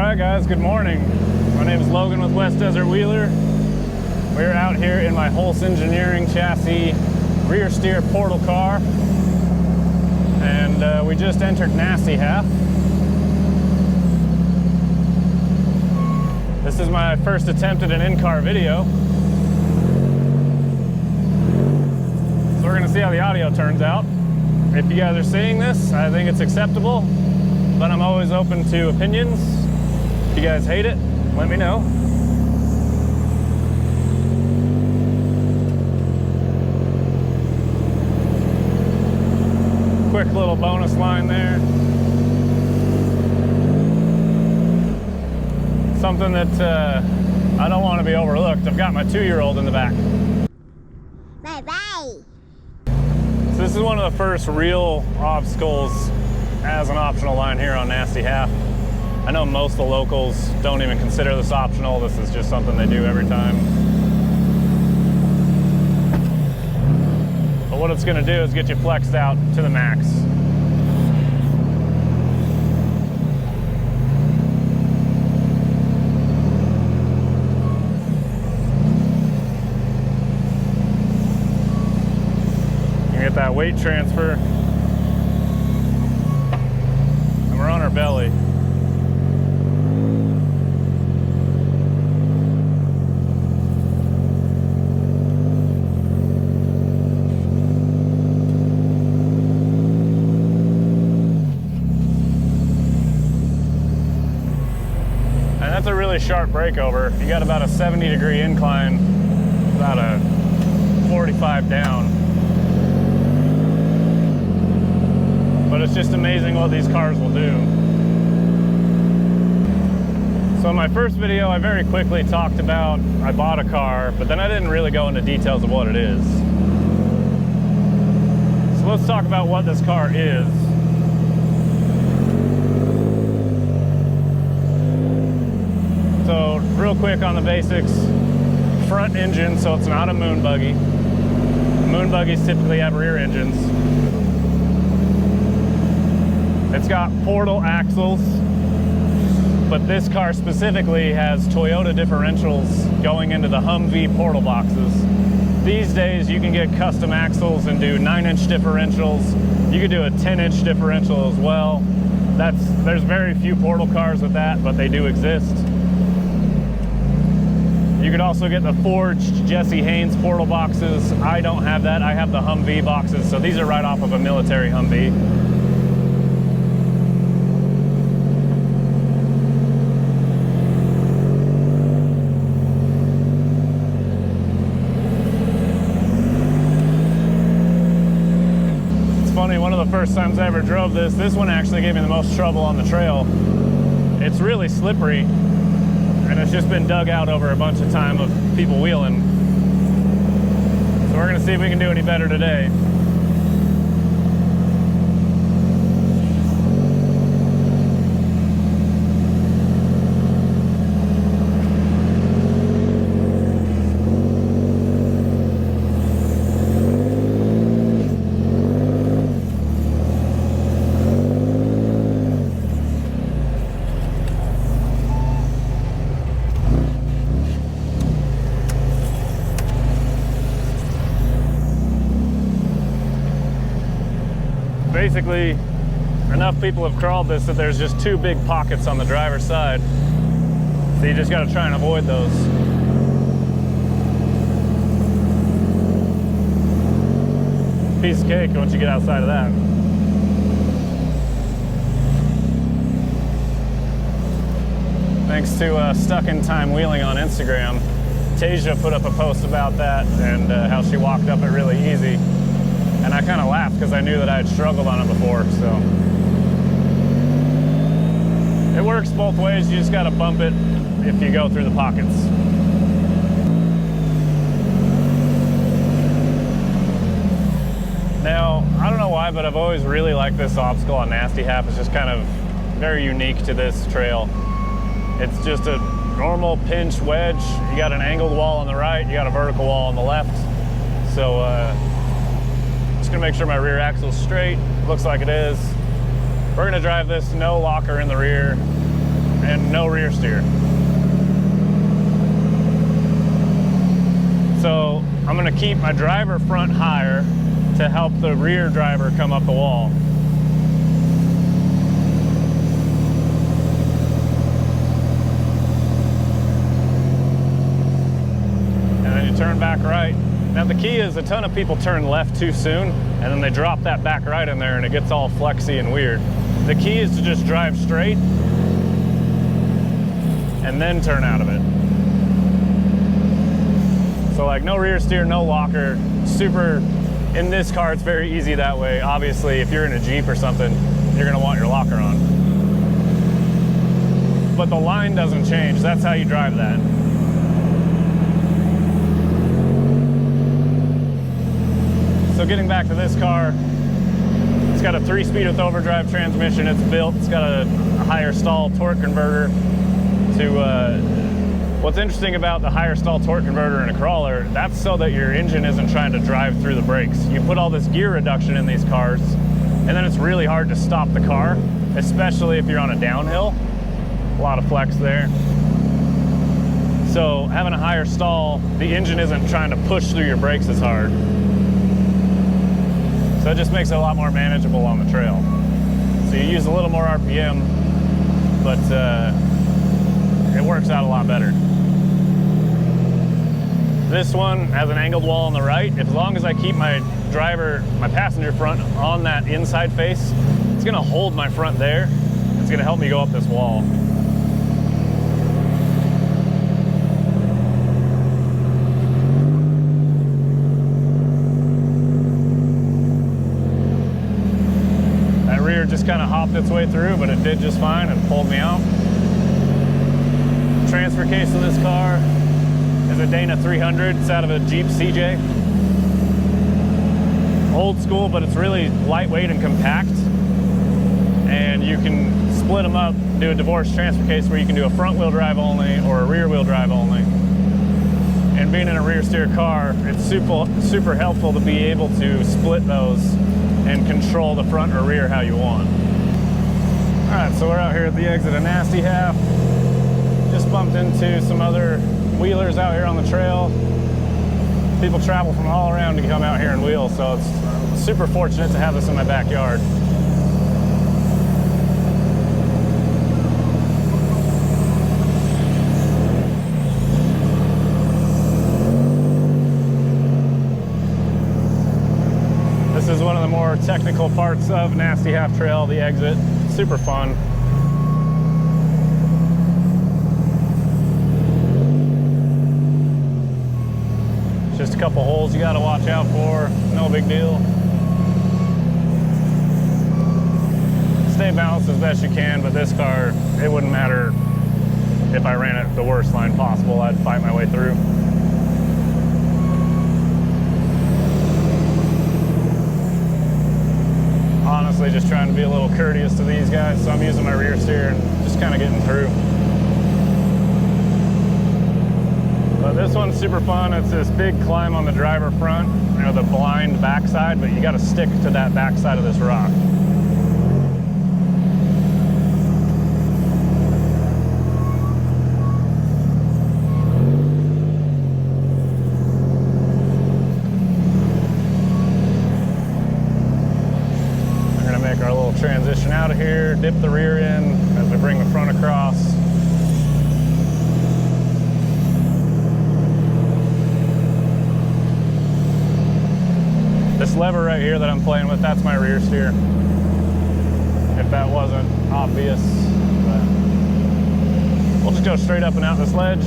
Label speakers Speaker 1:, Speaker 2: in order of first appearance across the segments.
Speaker 1: Alright guys, good morning. My name is Logan with West Desert Wheeler. We're out here in my Hulse Engineering chassis rear steer portal car. And we just entered Nasty Half. This is my first attempt at an in-car video. So we're gonna see how the audio turns out. If you guys are seeing this, I think it's acceptable, but I'm always open to opinions. If you guys hate it, let me know. Quick little bonus line there. Something that I don't want to be overlooked. I've got my 2-year-old in the back.
Speaker 2: Bye-bye.
Speaker 1: So this is one of the first real obstacles as an optional line here on Nasty Half. I know most of the locals don't even consider this optional. This is just something they do every time. But what it's going to do is get you flexed out to the max. You get that weight transfer. And we're on our belly. That's a really sharp breakover. You got about a 70-degree incline, about a 45 down. But it's just amazing what these cars will do. So in my first video, I very quickly talked about I bought a car, but then I didn't really go into details of what it is. So let's talk about what this car is. So real quick on the basics, front engine, so it's not a moon buggy. Moon buggies typically have rear engines. It's got portal axles, but this car specifically has Toyota differentials going into the Humvee portal boxes. These days you can get custom axles and do 9-inch differentials. You could do a 10-inch differential as well. There's very few portal cars with that, but they do exist. You could also get the forged Jesse Haynes portal boxes. I don't have that. I have the Humvee boxes, so these are right off of a military Humvee. It's funny, one of the first times I ever drove this one actually gave me the most trouble on the trail. It's really slippery. And it's just been dug out over a bunch of time of people wheeling. So we're gonna see if we can do any better today. Basically, enough people have crawled this that there's just 2 big pockets on the driver's side. So you just got to try and avoid those. Piece of cake once you get outside of that. Thanks to Stuck in Time Wheeling on Instagram, Tasia put up a post about that and how she walked up it really easy. And I kind of laughed because I knew that I had struggled on it before, so. It works both ways, you just gotta bump it if you go through the pockets. Now, I don't know why, but I've always really liked this obstacle on Nasty Half. It's just kind of very unique to this trail. It's just a normal pinch wedge. You got an angled wall on the right, you got a vertical wall on the left. So, just gonna make sure my rear axle's straight. Looks like it is. We're gonna drive this no locker in the rear. And and no rear steer. So I'm gonna keep my driver front higher to help the rear driver come up the wall. And then you turn back right. Now the key is a ton of people turn left too soon and then they drop that back right in there and it gets all flexy and weird. The key is to just drive straight and then turn out of it. So like no rear steer, no locker, super. In this car, it's very easy that way. Obviously, if you're in a Jeep or something, you're gonna want your locker on. But the line doesn't change. That's how you drive that. So getting back to this car, it's got a 3-speed with overdrive transmission. It's built, it's got a higher stall torque converter what's interesting about the higher stall torque converter in a crawler, that's so that your engine isn't trying to drive through the brakes. You put all this gear reduction in these cars, and then it's really hard to stop the car, especially if you're on a downhill. A lot of flex there. So having a higher stall, the engine isn't trying to push through your brakes as hard. So it just makes it a lot more manageable on the trail. So you use a little more RPM, but it works out a lot better. This one has an angled wall on the right. As long as I keep my passenger front on that inside face, it's gonna hold my front there. It's gonna help me go up this wall. That rear just kind of hopped its way through, but it did just fine and pulled me out. Transfer case of this car is a Dana 300. It's out of a Jeep CJ. Old school, but it's really lightweight and compact. And you can split them up, do a divorce transfer case where you can do a front wheel drive only or a rear wheel drive only. And being in a rear steer car, it's super helpful to be able to split those and control the front or rear how you want. All right, so we're out here at the exit of Nasty Half. Just bumped into some other wheelers out here on the trail. People travel from all around to come out here and wheel, so it's super fortunate to have this in my backyard. This is one of the more technical parts of Nasty Half Trail, the exit. Super fun. Just a couple holes you gotta watch out for, no big deal. Stay balanced as best you can, but this car, it wouldn't matter if I ran it the worst line possible, I'd fight my way through. Honestly, just trying to be a little courteous to these guys, so I'm using my rear steer and just kind of getting through. But this one's super fun. It's this big climb on the driver front, you know, the blind backside, but you got to stick to that backside of this rock. We're gonna make our little transition out of here, dip the rear in as we bring the front across. This lever right here that I'm playing with, that's my rear steer. If that wasn't obvious. But we'll just go straight up and out this ledge.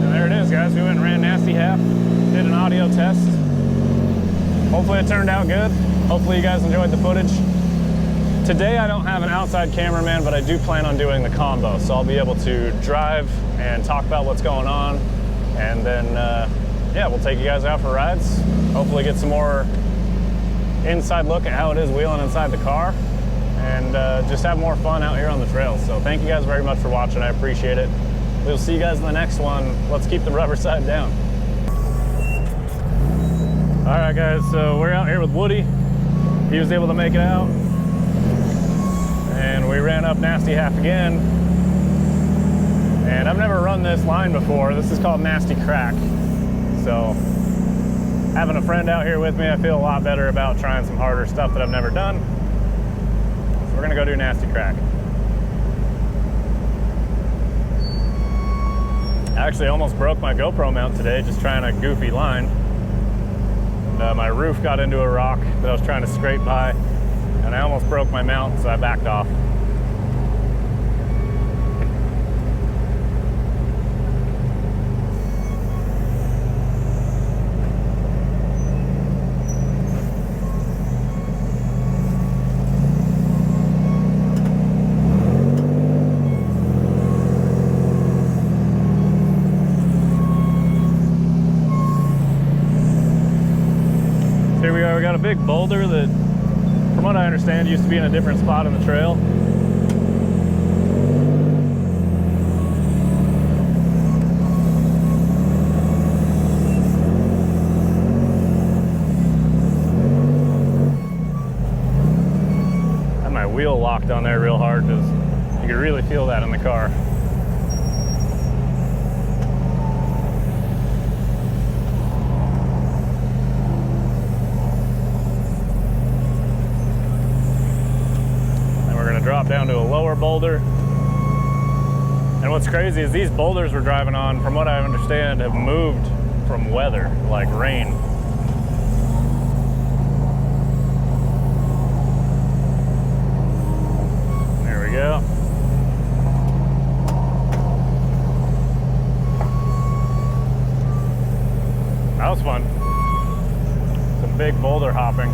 Speaker 1: And there it is, guys. We went and ran Nasty Half, did an audio test. Hopefully it turned out good. Hopefully you guys enjoyed the footage. Today I don't have an outside cameraman, but I do plan on doing the combo. So I'll be able to drive and talk about what's going on. And then, yeah, we'll take you guys out for rides. Hopefully get some more inside look at how it is wheeling inside the car. And just have more fun out here on the trail. So thank you guys very much for watching. I appreciate it. We'll see you guys in the next one. Let's keep the rubber side down. All right, guys, so we're out here with Woody. He was able to make it out. and we ran up Nasty Half again. And I've never run this line before. This is called Nasty Crack. So having a friend out here with me, I feel a lot better about trying some harder stuff that I've never done. So we're gonna go do Nasty Crack. I actually almost broke my GoPro mount today just trying a goofy line. And, my roof got into a rock that I was trying to scrape by, and I almost broke my mount, so I backed off. Here we are, we got a big boulder that, from what I understand, used to be in a different spot in the trail. I had my wheel locked on there real hard because you could really feel that in the car. Drop down to a lower boulder. And what's crazy is these boulders we're driving on, from what I understand, have moved from weather, like rain. There we go. That was fun. Some big boulder hopping.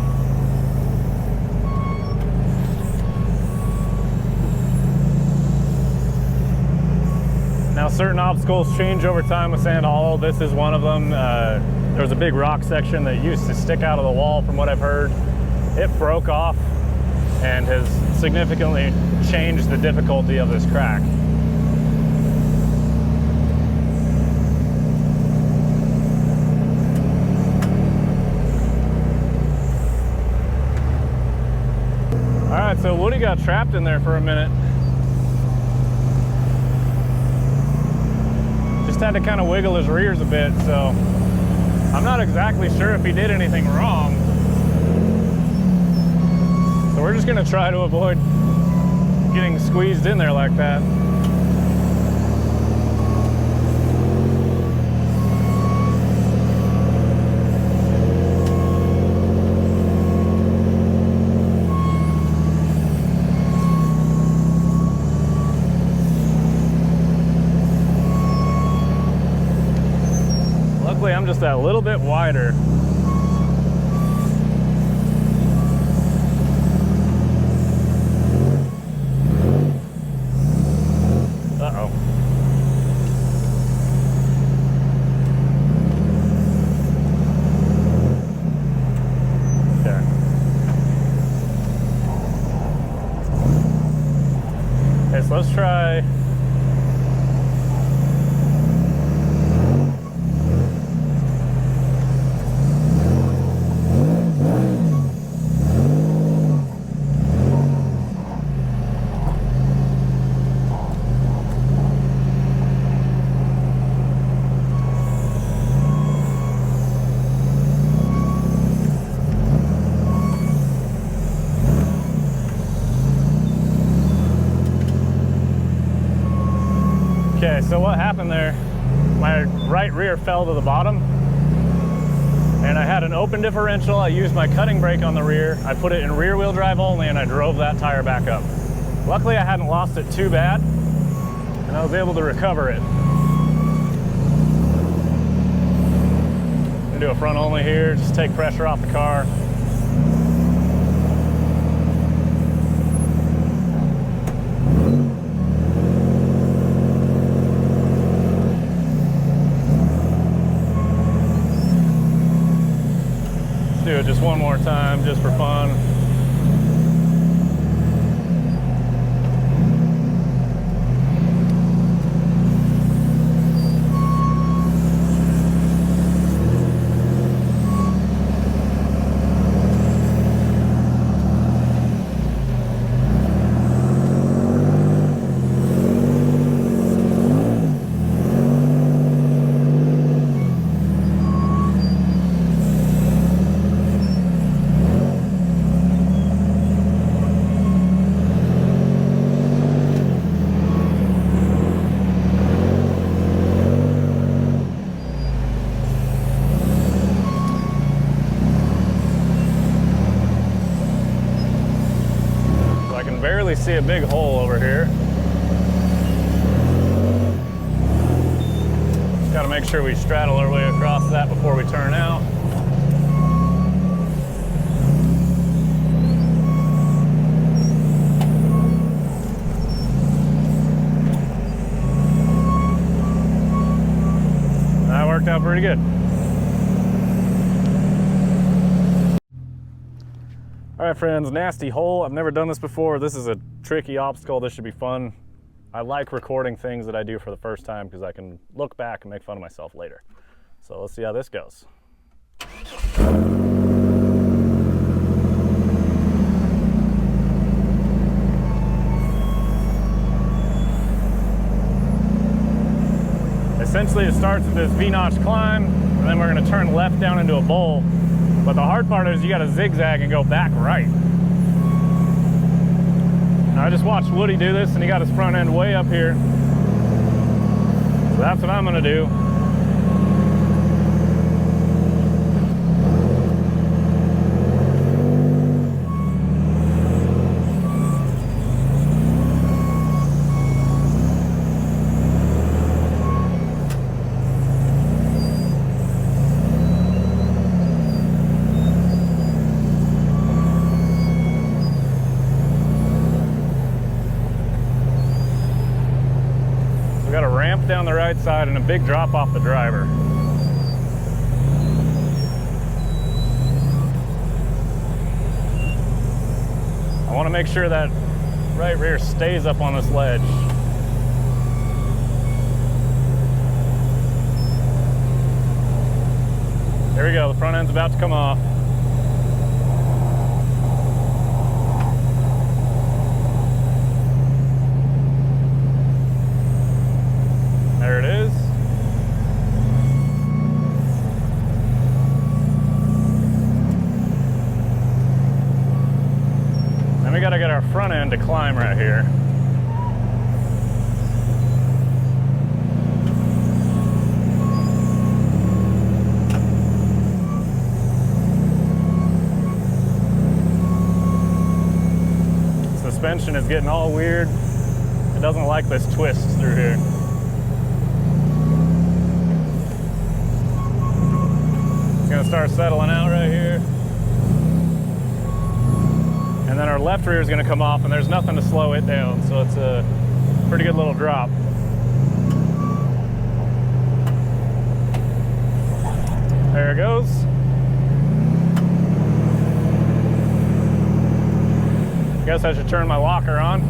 Speaker 1: Now, certain obstacles change over time with Sand Hollow. This is one of them. There was a big rock section that used to stick out of the wall, from what I've heard. It broke off and has significantly changed the difficulty of this crack. All right, so Woody got trapped in there for a minute. Just had to kind of wiggle his rears a bit, so I'm not exactly sure if he did anything wrong. So we're just gonna try to avoid getting squeezed in there like that. I'm just that little bit wider. Uh-oh. Okay. Okay, so let's try. Okay, so what happened there, my right rear fell to the bottom and I had an open differential. I used my cutting brake on the rear. I put it in rear wheel drive only and I drove that tire back up. Luckily I hadn't lost it too bad and I was able to recover it. I'm gonna do a front only here, just take pressure off the car. Do it just one more time, just for fun. barely see a big hole over here. Just gotta make sure we straddle our way across that before we turn out. That worked out pretty good. All right, friends, nasty hole. I've never done this before. This is a tricky obstacle. This should be fun. I like recording things that I do for the first time because I can look back and make fun of myself later. So let's see how this goes. Essentially, it starts with this V-notch climb, and then we're going to turn left down into a bowl. But the hard part is you got to zigzag and go back right. Now, I just watched Woody do this, and he got his front end way up here. So that's what I'm going to do. Got a ramp down the right side and a big drop off the driver. I want to make sure that right rear stays up on this ledge. There we go, the front end's about to come off. There it is. Then we gotta get our front end to climb right here. Suspension is getting all weird. It doesn't like this twist through here. Gonna start settling out right here, and then our left rear is going to come off, and there's nothing to slow it down, so it's a pretty good little drop. There it goes. Guess I should turn my locker on.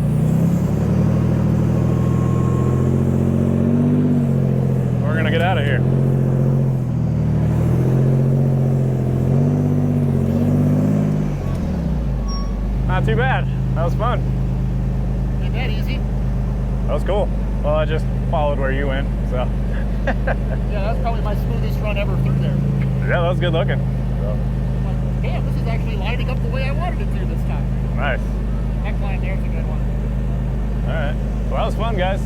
Speaker 1: We're gonna get out of here. Not too bad. That was fun.
Speaker 2: Ain't that easy?
Speaker 1: That was cool. Well, I just followed where you went, so.
Speaker 2: Yeah, that's probably my smoothest run ever through there.
Speaker 1: Yeah, that was good looking. So.
Speaker 2: Like, damn, this is actually lining up the way I wanted it to this time.
Speaker 1: Nice.
Speaker 2: That climb there's a good one.
Speaker 1: All right. Well, that was fun, guys.